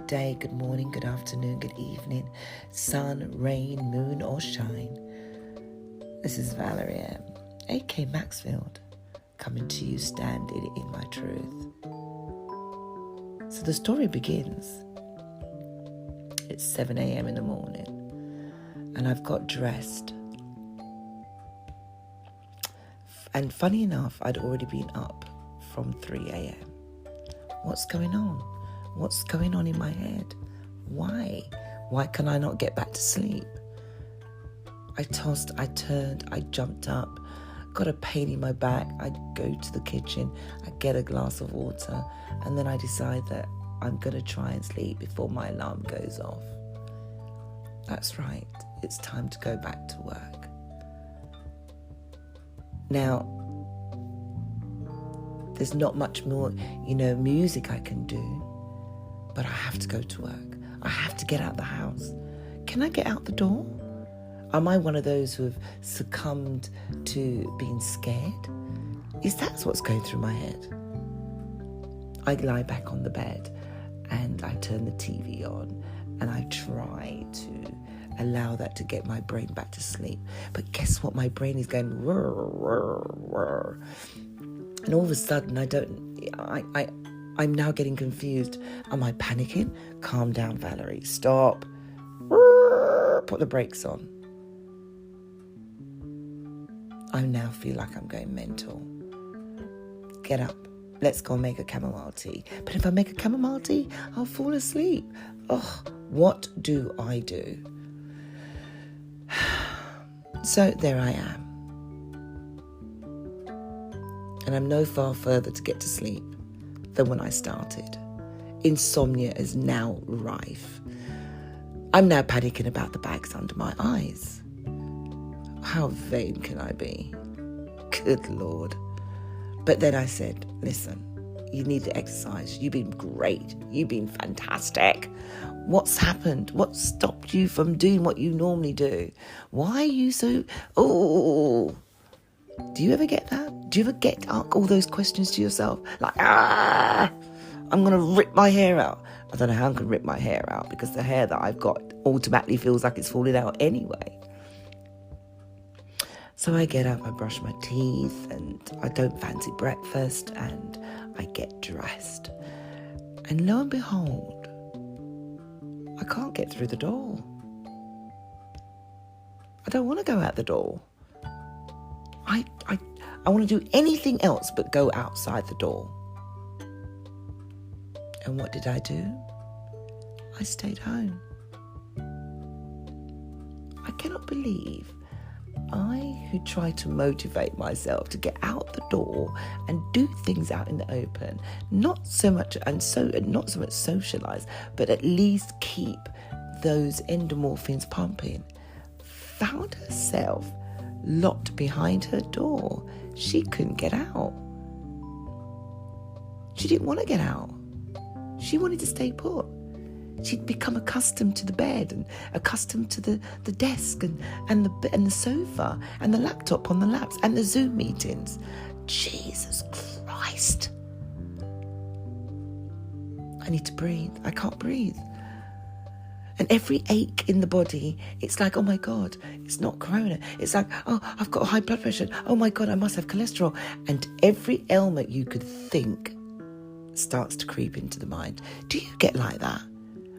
good day, good morning, good afternoon, good evening, sun, rain, moon or shine. This is Valerie M, A.K. Maxfield, coming to you standing in my truth. So the story begins. It's 7 a.m. in the morning and I've got dressed. And funny enough, I'd already been up from 3 a.m. What's going on? What's going on in my head? Why? Why can I not get back to sleep? I tossed, I turned, I jumped up, got a pain in my back. I go to the kitchen, I get a glass of water, and then I decide that I'm going to try and sleep before my alarm goes off. That's right, it's time to go back to work. Now, there's not much more, music I can do, but I have to go to work. I have to get out the house. Can I get out the door? Am I one of those who have succumbed to being scared? Is that what's going through my head? I lie back on the bed and I turn the TV on and I try to allow that to get my brain back to sleep. But guess what? My brain is going whir, whir, whir. And all of a sudden, I'm now getting confused. Am I panicking? Calm down, Valerie. Stop. Put the brakes on. I now feel like I'm going mental. Get up. Let's go and make a chamomile tea. But if I make a chamomile tea, I'll fall asleep. What do I do? So there I am. And I'm no far further to get to sleep than when I started. Insomnia is now rife. I'm now panicking about the bags under my eyes. How vain can I be? Good Lord. But then I said, listen, you need to exercise. You've been great. You've been fantastic. What's happened? What stopped you from doing what you normally do? Why are you so... Oh, do you ever get that? Do you ever get all those questions to yourself? Like, I'm going to rip my hair out. I don't know how I'm going to rip my hair out because the hair that I've got automatically feels like it's falling out anyway. So I get up, I brush my teeth, and I don't fancy breakfast, and I get dressed. And lo and behold, I can't get through the door. I don't want to go out the door. I want to do anything else but go outside the door. And what did I do? I stayed home. I cannot believe I, who try to motivate myself to get out the door and do things out in the open, not so much socialize, but at least keep those endorphins pumping, found herself locked behind her door. She couldn't get out. She didn't want to get out. She wanted to stay put. She'd become accustomed to the bed and accustomed to the desk and the sofa and the laptop on the laps and the Zoom meetings. Jesus Christ. I need to breathe. I can't breathe. And every ache in the body, it's like, oh my God, it's not corona. It's like, oh, I've got high blood pressure. Oh my God, I must have cholesterol. And every ailment you could think starts to creep into the mind. Do you get like that?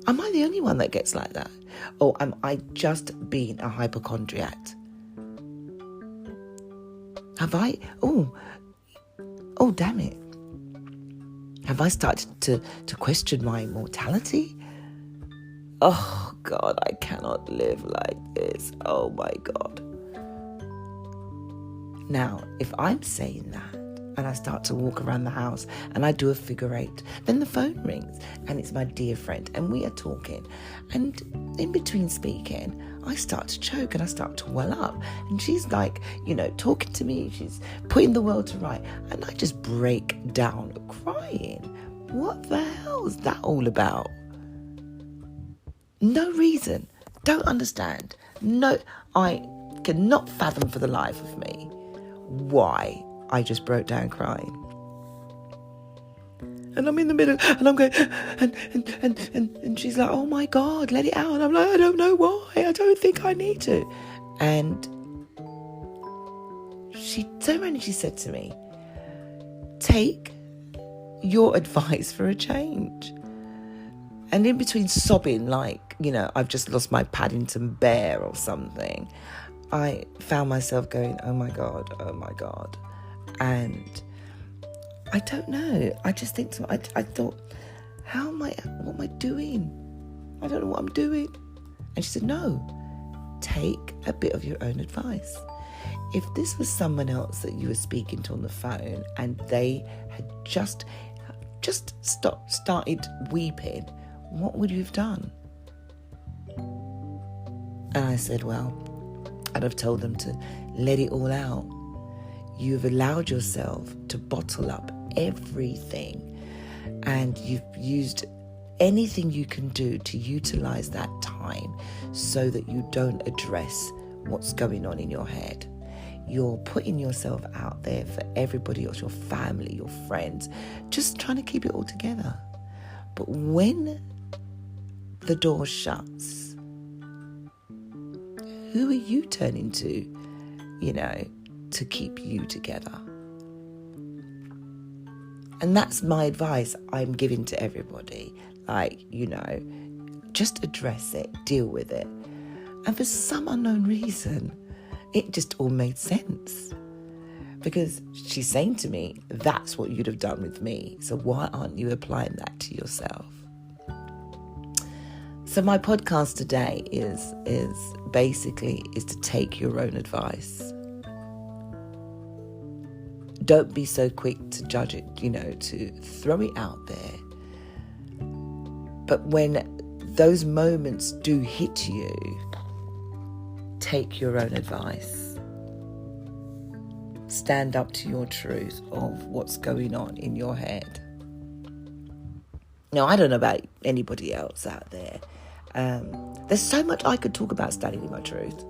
Am I the only one that gets like that? Or am I just being a hypochondriac? Have I? Oh, damn it. Have I started to question my mortality? Oh, God, I cannot live like this. Oh, my God. Now, if I'm saying that, and I start to walk around the house and I do a figure eight, then the phone rings and it's my dear friend and we are talking. And in between speaking, I start to choke and I start to well up. And she's like, talking to me. She's putting the world to right. And I just break down crying. What the hell is that all about? No reason. Don't understand. No, I cannot fathom for the life of me why I just broke down crying. And I'm in the middle, and I'm going, and she's like, oh my God, let it out. And I'm like, I don't know why. I don't think I need to. And she turned around and she said to me, take your advice for a change. And in between sobbing like, I've just lost my Paddington Bear or something, I found myself going, oh my God. And I don't know. I just think I thought, what am I doing? I don't know what I'm doing. And she said, no, take a bit of your own advice. If this was someone else that you were speaking to on the phone and they had just started weeping, what would you have done? And I said, well, I'd have told them to let it all out. You've allowed yourself to bottle up everything, and you've used anything you can do to utilize that time so that you don't address what's going on in your head. You're putting yourself out there for everybody else, your family, your friends, just trying to keep it all together. But when the door shuts, who are you turning to, to keep you together? And that's my advice I'm giving to everybody. Just address it, deal with it. And for some unknown reason, it just all made sense. Because she's saying to me, that's what you'd have done with me. So why aren't you applying that to yourself? So my podcast today is to take your own advice. Don't be so quick to judge it, to throw it out there. But when those moments do hit you, take your own advice. Stand up to your truth of what's going on in your head. Now, I don't know about anybody else out there. There's so much I could talk about standing in my truth.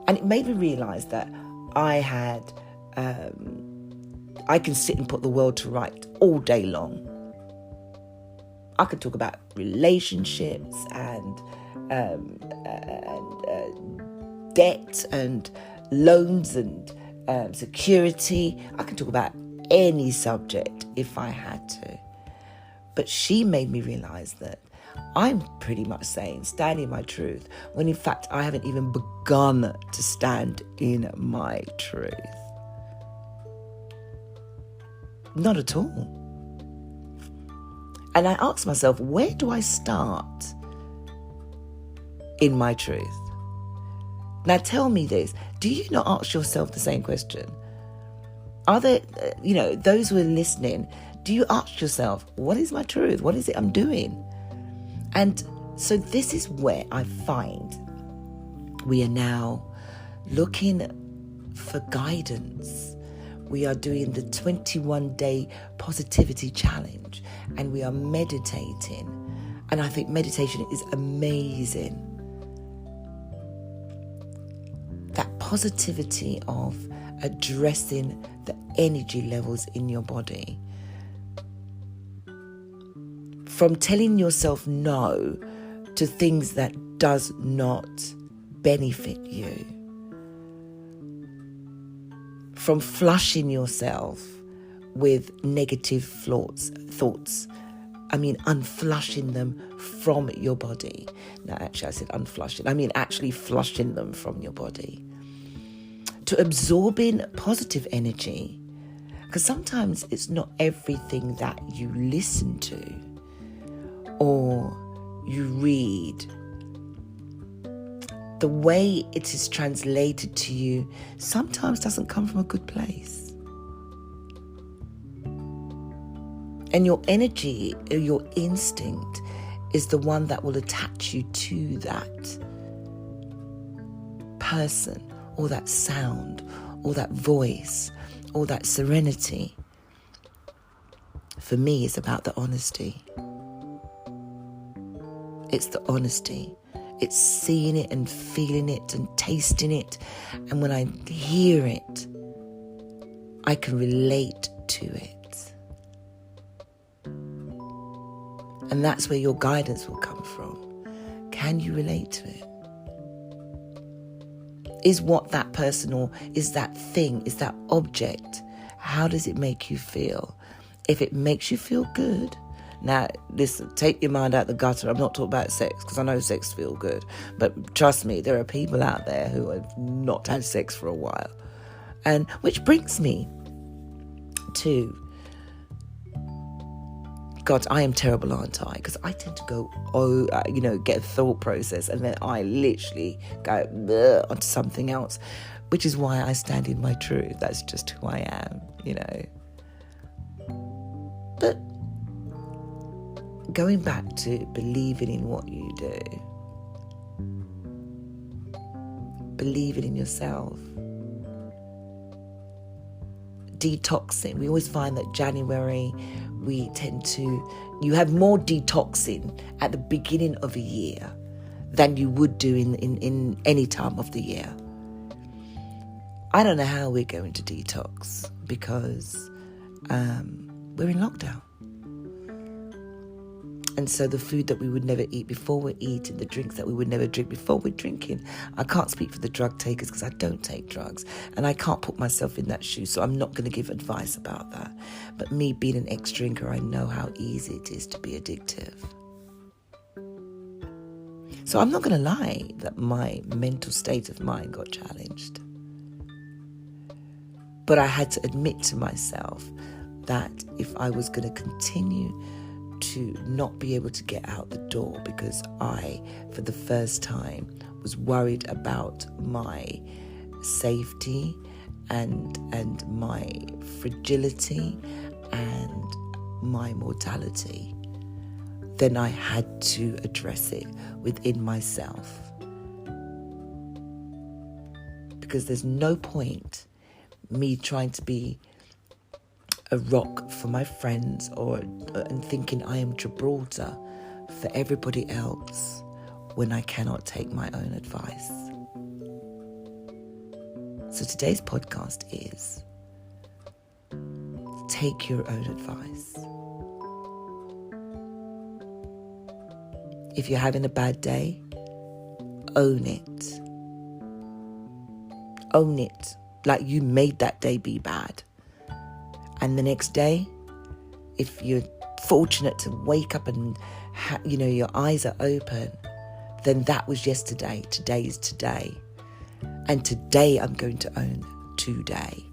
And it made me realise that I can sit and put the world to right all day long. I could talk about relationships and debt and loans and security. I can talk about any subject if I had to. But she made me realise that I'm pretty much saying stand in my truth when in fact I haven't even begun to stand in my truth. Not at all. And I asked myself, where do I start in my truth? Now tell me this, do you not ask yourself the same question? Are there, those who are listening, do you ask yourself, what is my truth? What is it I'm doing? And so this is where I find we are now looking for guidance. We are doing the 21-day positivity challenge and we are meditating. And I think meditation is amazing. That positivity of addressing the energy levels in your body. From telling yourself no to things that does not benefit you. From flushing yourself with negative thoughts. Unflushing them from your body. No, actually I said unflushing. Actually flushing them from your body. To absorbing positive energy. Because sometimes it's not everything that you listen to or you read. The way it is translated to you sometimes doesn't come from a good place. And your energy, your instinct, is the one that will attach you to that person, or that sound, or that voice, or that serenity. For me, it's about the honesty. It's the honesty. It's seeing it and feeling it and tasting it. And when I hear it, I can relate to it. And that's where your guidance will come from. Can you relate to it? Is what that person or is that thing, is that object, how does it make you feel? If it makes you feel good, now listen, take your mind out the gutter. I'm not talking about sex because I know sex feels good. But trust me, there are people out there who have not had sex for a while. And which brings me to, God, I am terrible, aren't I? Because I tend to go, get a thought process and then I literally go onto something else, which is why I stand in my truth. That's just who I am, But going back to believing in what you do, believing in yourself, detoxing. We always find that January, you have more detoxing at the beginning of a year than you would do in any time of the year. I don't know how we're going to detox because we're in lockdown. And so the food that we would never eat before, we're eating. The drinks that we would never drink before, we're drinking. I can't speak for the drug takers because I don't take drugs. And I can't put myself in that shoe, so I'm not going to give advice about that. But me being an ex-drinker, I know how easy it is to be addictive. So I'm not going to lie that my mental state of mind got challenged. But I had to admit to myself that if I was going to continue to not be able to get out the door because I, for the first time, was worried about my safety and my fragility and my mortality, then I had to address it within myself. Because there's no point me trying to be a rock for my friends and thinking I am Gibraltar for everybody else when I cannot take my own advice. So today's podcast is take your own advice. If you're having a bad day, own it. Own it like you made that day be bad. And the next day, if you're fortunate to wake up and, your eyes are open, then that was yesterday. Today is today. And today I'm going to own today.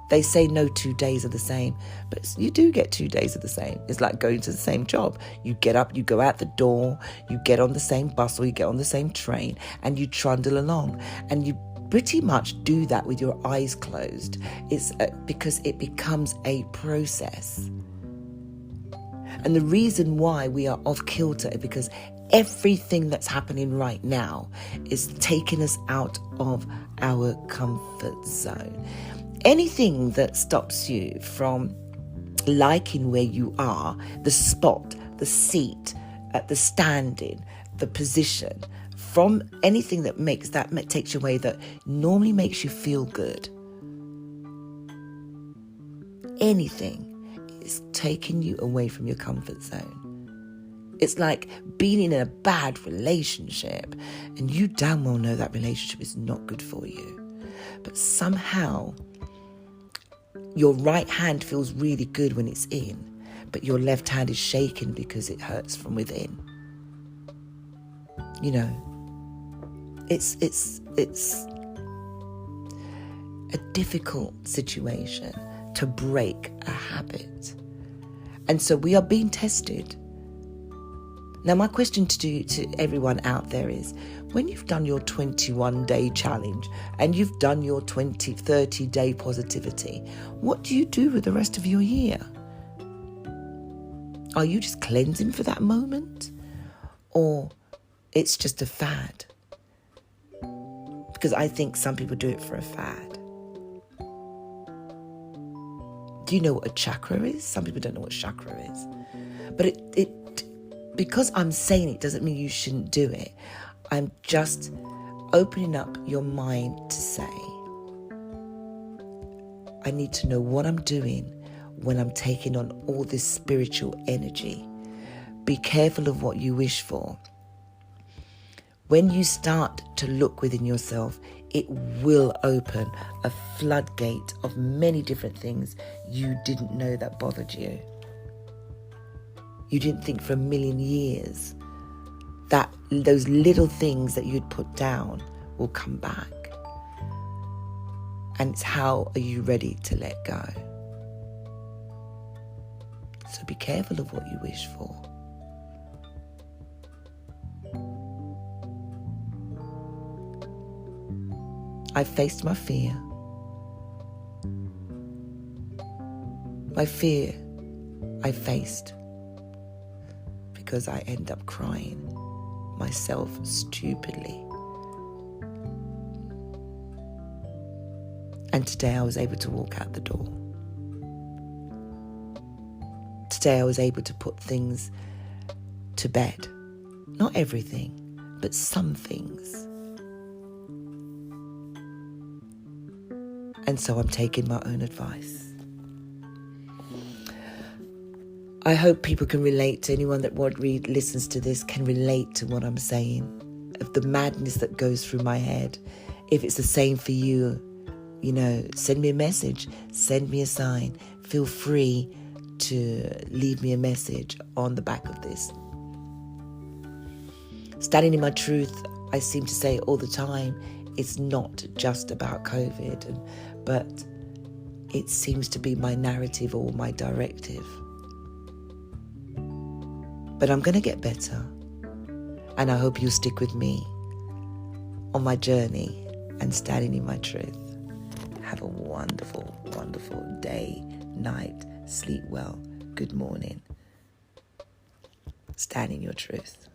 They say no 2 days are the same, but you do get 2 days of the same. It's like going to the same job. You get up, you go out the door, you get on the same bus or you get on the same train and you trundle along and you pretty much do that with your eyes closed. It's because it becomes a process. And the reason why we are off kilter is because everything that's happening right now is taking us out of our comfort zone. Anything that stops you from liking where you are, the spot, the seat, the standing, the position, from anything that takes you away that normally makes you feel good. Anything is taking you away from your comfort zone. It's like being in a bad relationship and you damn well know that relationship is not good for you. But somehow your right hand feels really good when it's in, but your left hand is shaking because it hurts from within. It's a difficult situation to break a habit. And so we are being tested. Now, my question to everyone out there is, when you've done your 21-day challenge and you've done your 30-day positivity, what do you do with the rest of your year? Are you just cleansing for that moment? Or it's just a fad? Because I think some people do it for a fad. Do you know what a chakra is? Some people don't know what chakra is. But it because I'm saying it doesn't mean you shouldn't do it. I'm just opening up your mind to say, I need to know what I'm doing when I'm taking on all this spiritual energy. Be careful of what you wish for. When you start to look within yourself, it will open a floodgate of many different things you didn't know that bothered you. You didn't think for a million years that those little things that you'd put down will come back. And it's how are you ready to let go? So be careful of what you wish for. I faced my fear. My fear I faced because I end up crying myself stupidly. And today I was able to walk out the door. Today I was able to put things to bed. Not everything, but some things. And so I'm taking my own advice. I hope people can relate to anyone that listens to this can relate to what I'm saying, of the madness that goes through my head. If it's the same for you, send me a message, send me a sign. Feel free to leave me a message on the back of this. Standing in my truth, I seem to say all the time, it's not just about COVID, but it seems to be my narrative or my directive. But I'm going to get better. And I hope you'll stick with me on my journey and standing in my truth. Have a wonderful, wonderful day, night, sleep well, good morning. Stand in your truth.